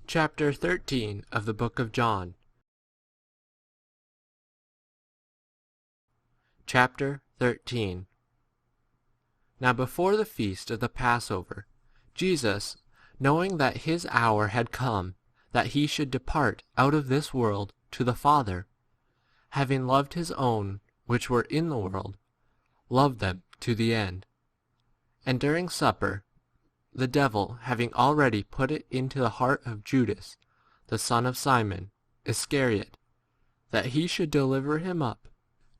Chapter 13 of the book of John. Chapter 13. Now before the feast of the Passover, Jesus, knowing that his hour had come, that he should depart out of this world to the Father, having loved his own which were in the world, loved them to the end. And during supper, the devil having already put it into the heart of Judas, the son of Simon Iscariot, that he should deliver him up,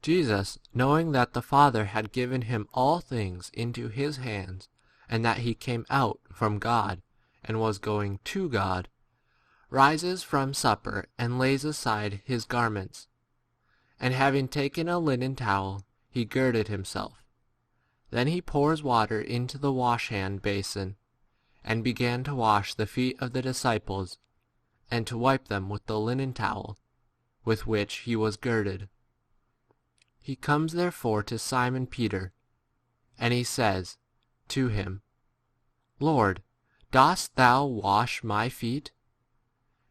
Jesus, knowing that the Father had given him all things into his hands, and that he came out from God and was going to God, rises from supper and lays aside his garments. And having taken a linen towel, he girded himself. Then he pours water into the wash-hand basin, and began to wash the feet of the disciples, and to wipe them with the linen towel with which he was girded. He comes therefore to Simon Peter, and he says to him, Lord, dost thou wash my feet?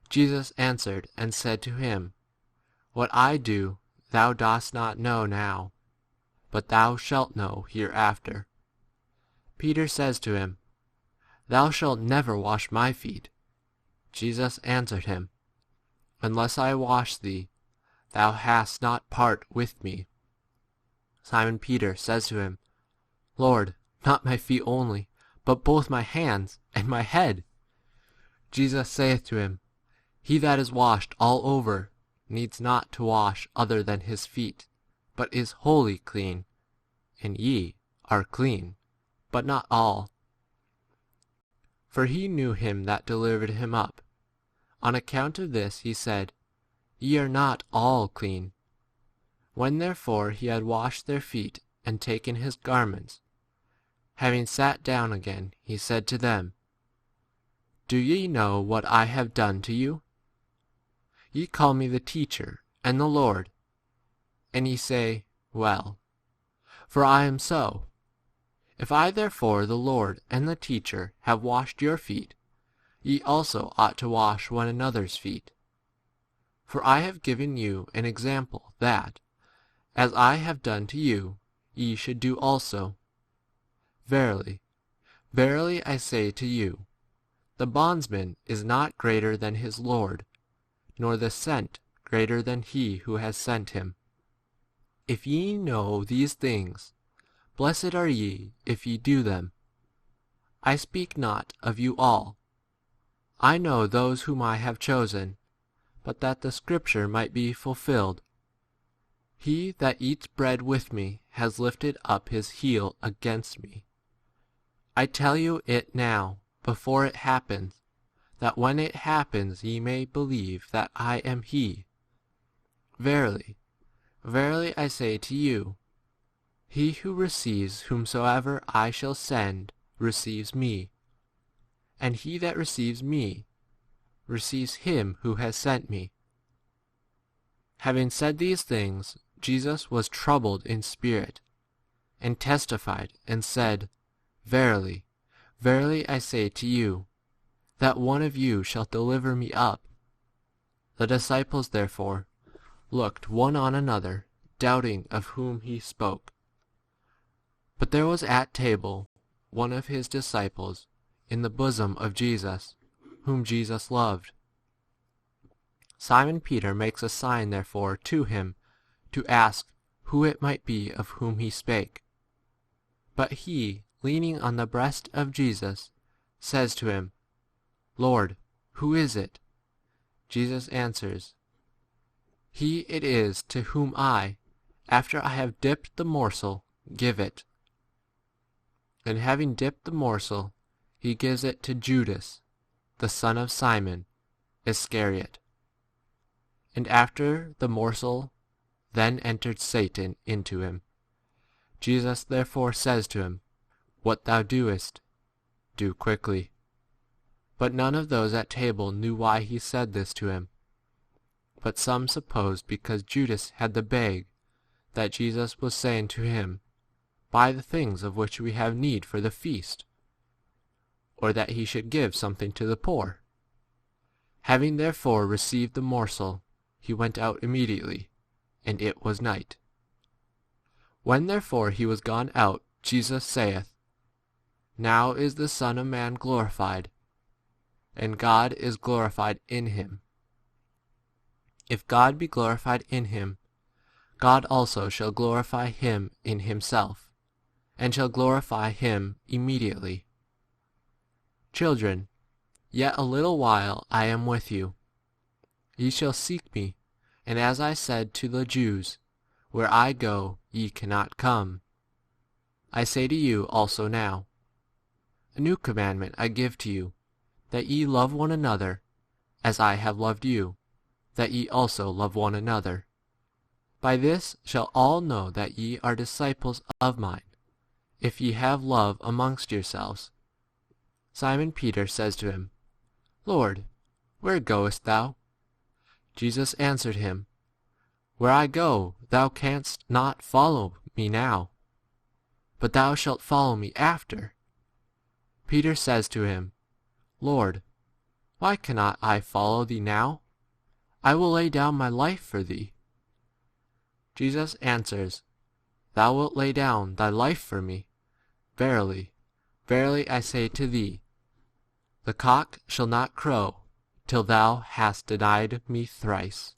Jesus answered and said to him, What I do thou dost not know now, but thou shalt know hereafter. Peter says to him, Thou shalt never wash my feet. Jesus answered him, Unless I wash thee, thou hast not part with me. Simon Peter says to him, Lord, not my feet only, but both my hands and my head. Jesus saith to him, He that is washed all over needs not to wash other than his feet, but is wholly clean. And ye are clean, but not all. For he knew him that delivered him up. On account of this he said, Ye are not all clean. When therefore he had washed their feet and taken his garments, having sat down again, he said to them, Do ye know what I have done to you? Ye call me the teacher and the Lord, and ye say, Well, for I am so. If I therefore, the Lord and the teacher, have washed your feet, ye also ought to wash one another's feet. For I have given you an example that, as I have done to you, ye should do also. Verily, verily I say to you, the bondsman is not greater than his Lord, nor the sent greater than he who has sent him. If ye know these things, blessed are ye if ye do them. I speak not of you all. I know those whom I have chosen, but that the scripture might be fulfilled. He that eats bread with me has lifted up his heel against me. I tell you it now, before it happens, that when it happens ye may believe that I am he. Verily, verily I say to you, he who receives whomsoever I shall send receives me, and he that receives me receives him who has sent me. Having said these things, Jesus was troubled in spirit, and testified and said, Verily, verily I say to you, that one of you shall deliver me up. The disciples therefore looked one on another, doubting of whom he spoke. But there was at table one of his disciples in the bosom of Jesus, whom Jesus loved. Simon Peter makes a sign therefore to him to ask who it might be of whom he spake. But he, leaning on the breast of Jesus, says to him, Lord, who is it? Jesus answers, He it is to whom I, after I have dipped the morsel, give it. And having dipped the morsel, he gives it to Judas, the son of Simon Iscariot. And after the morsel, then entered Satan into him. Jesus therefore says to him, What thou doest, do quickly. But none of those at table knew why he said this to him. But some supposed because Judas had the bag, that Jesus was saying to him, Buy the things of which we have need for the feast, or that he should give something to the poor. Having therefore received the morsel, he went out immediately, and it was night. When therefore he was gone out, Jesus saith, Now is the Son of Man glorified, and God is glorified in him. If God be glorified in him, God also shall glorify him in himself, and shall glorify him immediately. Children, yet a little while I am with you. Ye shall seek me, and as I said to the Jews, Where I go, ye cannot come. I say to you also now, A new commandment I give to you, that ye love one another, as I have loved you, that ye also love one another. By this shall all know that ye are disciples of mine, if ye have love amongst yourselves. Simon Peter says to him, Lord, where goest thou? Jesus answered him, Where I go, thou canst not follow me now, but thou shalt follow me after. Peter says to him, Lord, why cannot I follow thee now? I will lay down my life for thee. Jesus answers, Thou wilt lay down thy life for me? Verily, verily I say to thee, the cock shall not crow till thou hast denied me thrice.